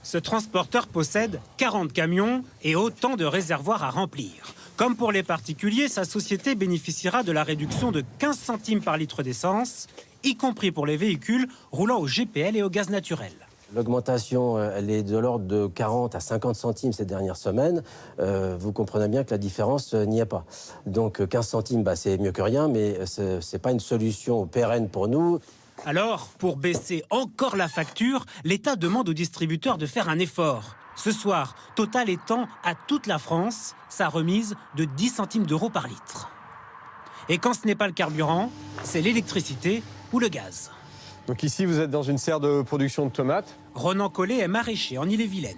Ce transporteur possède 40 camions et autant de réservoirs à remplir. Comme pour les particuliers, sa société bénéficiera de la réduction de 15 centimes par litre d'essence, y compris pour les véhicules roulant au GPL et au gaz naturel. L'augmentation, elle est de l'ordre de 40 à 50 centimes ces dernières semaines. Vous comprenez bien que la différence n'y est pas. Donc 15 centimes, c'est mieux que rien, mais ce n'est pas une solution pérenne pour nous. Alors, pour baisser encore la facture, l'État demande aux distributeurs de faire un effort. Ce soir, Total étend à toute la France sa remise de 10 centimes d'euros par litre. Et quand ce n'est pas le carburant, c'est l'électricité ou le gaz. Donc ici, vous êtes dans une serre de production de tomates. Ronan Collet est maraîcher en Ille-et-Vilaine.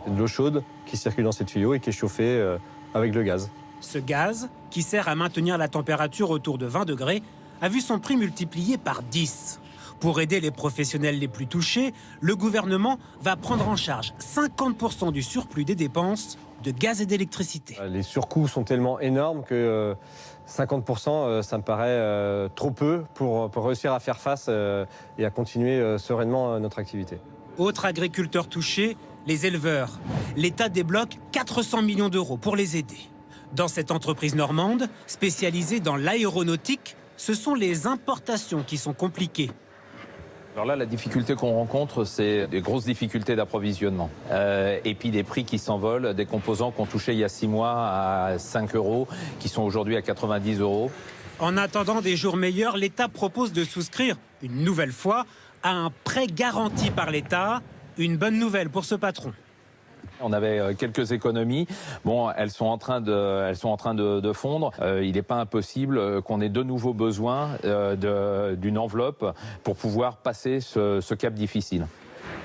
Il y a de l'eau chaude qui circule dans ces tuyaux et qui est chauffée avec le gaz. Ce gaz, qui sert à maintenir la température autour de 20 degrés, a vu son prix multiplié par 10. Pour aider les professionnels les plus touchés, le gouvernement va prendre en charge 50% du surplus des dépenses de gaz et d'électricité. Les surcoûts sont tellement énormes que 50%, ça me paraît trop peu pour réussir à faire face et à continuer sereinement notre activité. Autre agriculteur touché, les éleveurs. L'État débloque 400 millions d'euros pour les aider. Dans cette entreprise normande, spécialisée dans l'aéronautique, ce sont les importations qui sont compliquées. Alors là, la difficulté qu'on rencontre, c'est des grosses difficultés d'approvisionnement. Et puis des prix qui s'envolent, des composants qu'on touchait il y a 6 mois à 5 euros, qui sont aujourd'hui à 90 euros. En attendant des jours meilleurs, l'État propose de souscrire, une nouvelle fois, à un prêt garanti par l'État. Une bonne nouvelle pour ce patron. On avait quelques économies. Bon, elles sont en train de fondre. Il n'est pas impossible qu'on ait de nouveaux besoins d'une enveloppe pour pouvoir passer ce cap difficile.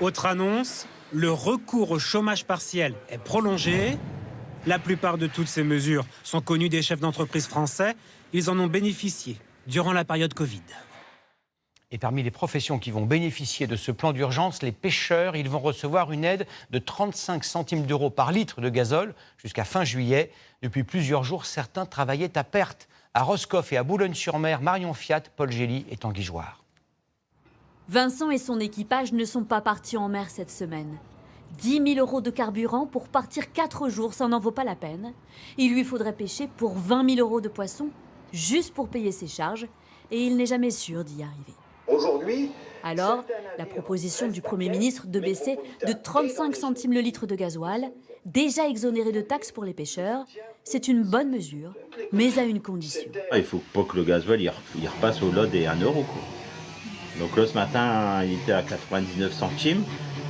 Autre annonce, le recours au chômage partiel est prolongé. La plupart de toutes ces mesures sont connues des chefs d'entreprise français. Ils en ont bénéficié durant la période Covid. Et parmi les professions qui vont bénéficier de ce plan d'urgence, les pêcheurs, ils vont recevoir une aide de 35 centimes d'euros par litre de gazole jusqu'à fin juillet. Depuis plusieurs jours, certains travaillaient à perte. À Roscoff et à Boulogne-sur-Mer, Marion Fiat, Paul Gély et Tanguy Jouard. Vincent et son équipage ne sont pas partis en mer cette semaine. 10 000 euros de carburant pour partir 4 jours, ça n'en vaut pas la peine. Il lui faudrait pêcher pour 20 000 euros de poissons, juste pour payer ses charges, et il n'est jamais sûr d'y arriver. Alors, la proposition du Premier ministre de baisser de 35 centimes le litre de gasoil, déjà exonéré de taxes pour les pêcheurs, c'est une bonne mesure, mais à une condition. Il ne faut pas que le gasoil il repasse au-delà des 1 euro. Donc là, ce matin, il était à 99 centimes.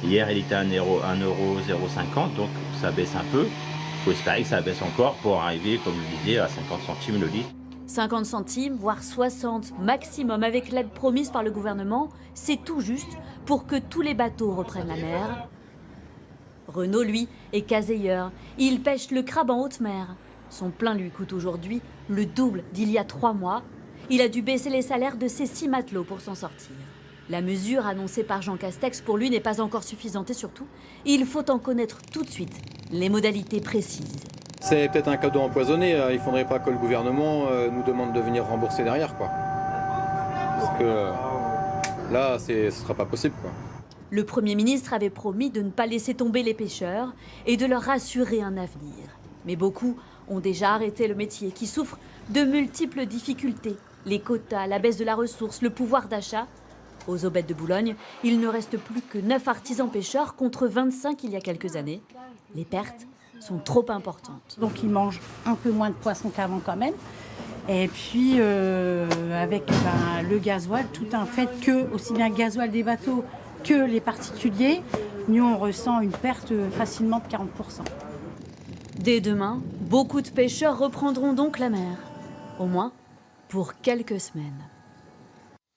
Hier, il était à 1,50 €, donc ça baisse un peu. Il faut espérer que ça baisse encore pour arriver, comme je disais, à 50 centimes le litre. 50 centimes, voire 60 maximum avec l'aide promise par le gouvernement, c'est tout juste pour que tous les bateaux reprennent la mer. Renaud, lui, est caseilleur. Il pêche le crabe en haute mer. Son plein lui coûte aujourd'hui le double d'il y a 3 mois. Il a dû baisser les salaires de ses 6 matelots pour s'en sortir. La mesure annoncée par Jean Castex pour lui n'est pas encore suffisante et surtout, il faut en connaître tout de suite les modalités précises. C'est peut-être un cadeau empoisonné, il ne faudrait pas que le gouvernement nous demande de venir rembourser derrière, quoi. Parce que là, ce ne sera pas possible, quoi. Le Premier ministre avait promis de ne pas laisser tomber les pêcheurs et de leur assurer un avenir. Mais beaucoup ont déjà arrêté le métier qui souffre de multiples difficultés. Les quotas, la baisse de la ressource, le pouvoir d'achat. Aux Aubettes de Boulogne, il ne reste plus que 9 artisans pêcheurs contre 25 il y a quelques années. Les pertes sont trop importantes. Donc ils mangent un peu moins de poissons qu'avant quand même. Et puis avec le gasoil, tout un fait que, aussi bien le gasoil des bateaux que les particuliers, nous on ressent une perte facilement de 40%. Dès demain, beaucoup de pêcheurs reprendront donc la mer. Au moins pour quelques semaines.